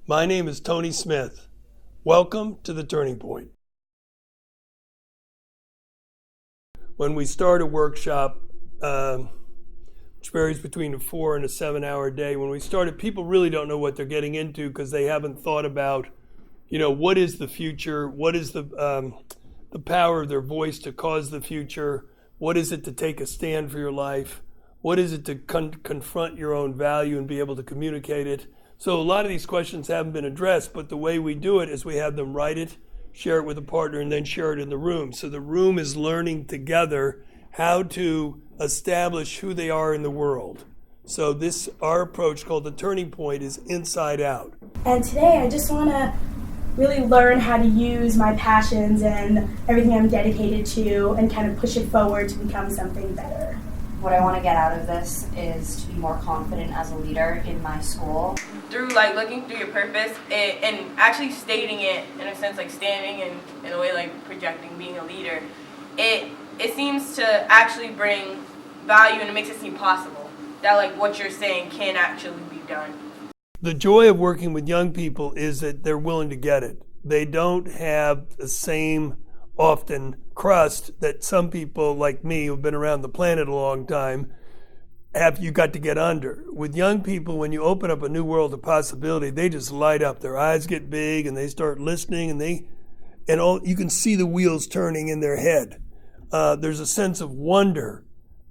My name is Tony Smith. Welcome to The Turning Point. When we start a workshop, which varies between a 4 and a 7-hour day, when we start it, people really don't know what they're getting into because they haven't thought about, what is the future? What is the power of their voice to cause the future? What is it to take a stand for your life? What is it to confront your own value and be able to communicate it? So a lot of these questions haven't been addressed, but the way we do it is we have them write it, share it with a partner, and then share it in the room. So the room is learning together how to establish who they are in the world. So our approach called The Turning Point is inside out. And today I just want to really learn how to use my passions and everything I'm dedicated to and kind of push it forward to become something better. What I want to get out of this is to be more confident as a leader in my school. Through looking through your purpose and actually stating it in a sense, standing in a way projecting being a leader, it seems to actually bring value and it makes it seem possible that what you're saying can actually be done. The joy of working with young people is that they're willing to get it. They don't have the same often crust that some people like me who've been around the planet a long time have you got to get under. With young people, when you open up a new world of possibility, they just light up. Their eyes get big and they start listening and you can see the wheels turning in their head. There's a sense of wonder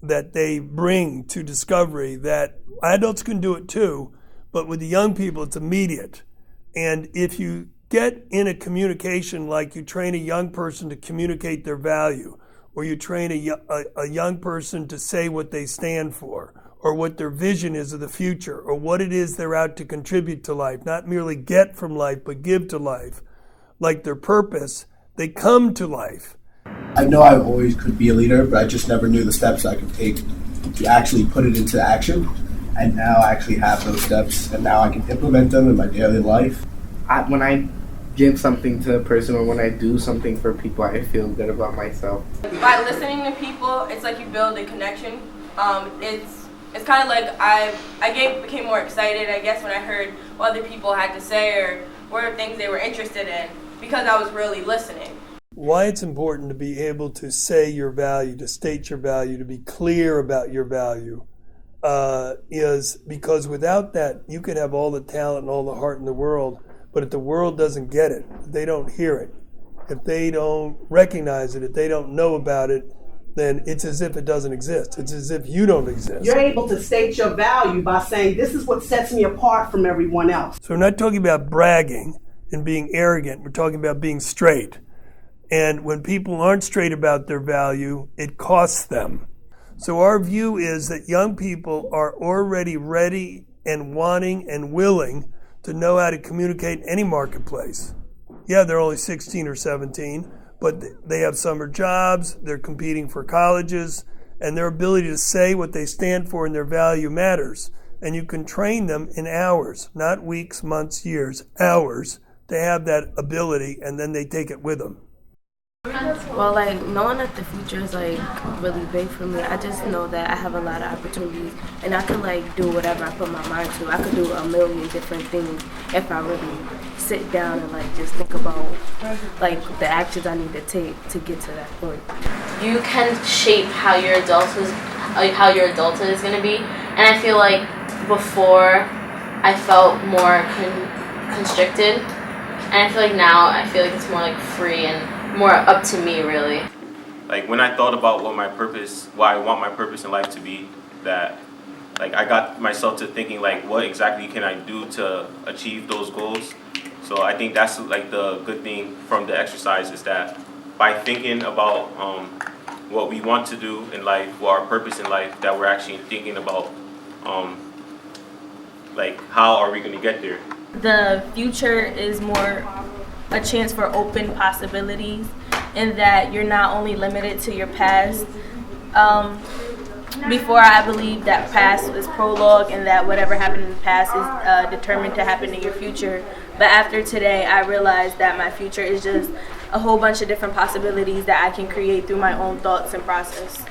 that they bring to discovery that adults can do it too, but with the young people, it's immediate. And if you get in a communication like you train a young person to communicate their value, or you train a young person to say what they stand for, or what their vision is of the future, or what it is they're out to contribute to life, not merely get from life, but give to life, like their purpose, they come to life. I know I always could be a leader, but I just never knew the steps I could take to actually put it into action. And now I actually have those steps, and now I can implement them in my daily life. When I give something to a person or when I do something for people, I feel good about myself. By listening to people, it's like you build a connection. It's kind of like I became more excited, I guess, when I heard what other people had to say or what things they were interested in because I was really listening. Why it's important to be able to say your value, to state your value, to be clear about your value, is because without that, you could have all the talent and all the heart in the world, but if the world doesn't get it, if they don't hear it, if they don't recognize it, if they don't know about it, then it's as if it doesn't exist. It's as if you don't exist. You're able to state your value by saying, this is what sets me apart from everyone else. So we're not talking about bragging and being arrogant. We're talking about being straight. And when people aren't straight about their value, it costs them. So our view is that young people are already ready and wanting and willing to know how to communicate in any marketplace. Yeah, they're only 16 or 17, but they have summer jobs, they're competing for colleges, and their ability to say what they stand for and their value matters. And you can train them in hours, not weeks, months, years, hours, to have that ability, and then they take it with them. Well, knowing that the future is really big for me, I just know that I have a lot of opportunities and I can do whatever I put my mind to. I could do a million different things if I really sit down and just think about the actions I need to take to get to that point. You can shape how your adulthood is going to be, and I feel like before I felt more constricted, and I feel like now it's more free and more up to me, really. When I thought about what I want my purpose in life to be, that I got myself to thinking what exactly can I do to achieve those goals. So I think that's the good thing from the exercise is that by thinking about what we want to do in life, what our purpose in life, that we're actually thinking about how are we going to get there. The future is more a chance for open possibilities in that you're not only limited to your past. Before, I believed that past was prologue and that whatever happened in the past is determined to happen in your future. But after today, I realized that my future is just a whole bunch of different possibilities that I can create through my own thoughts and process.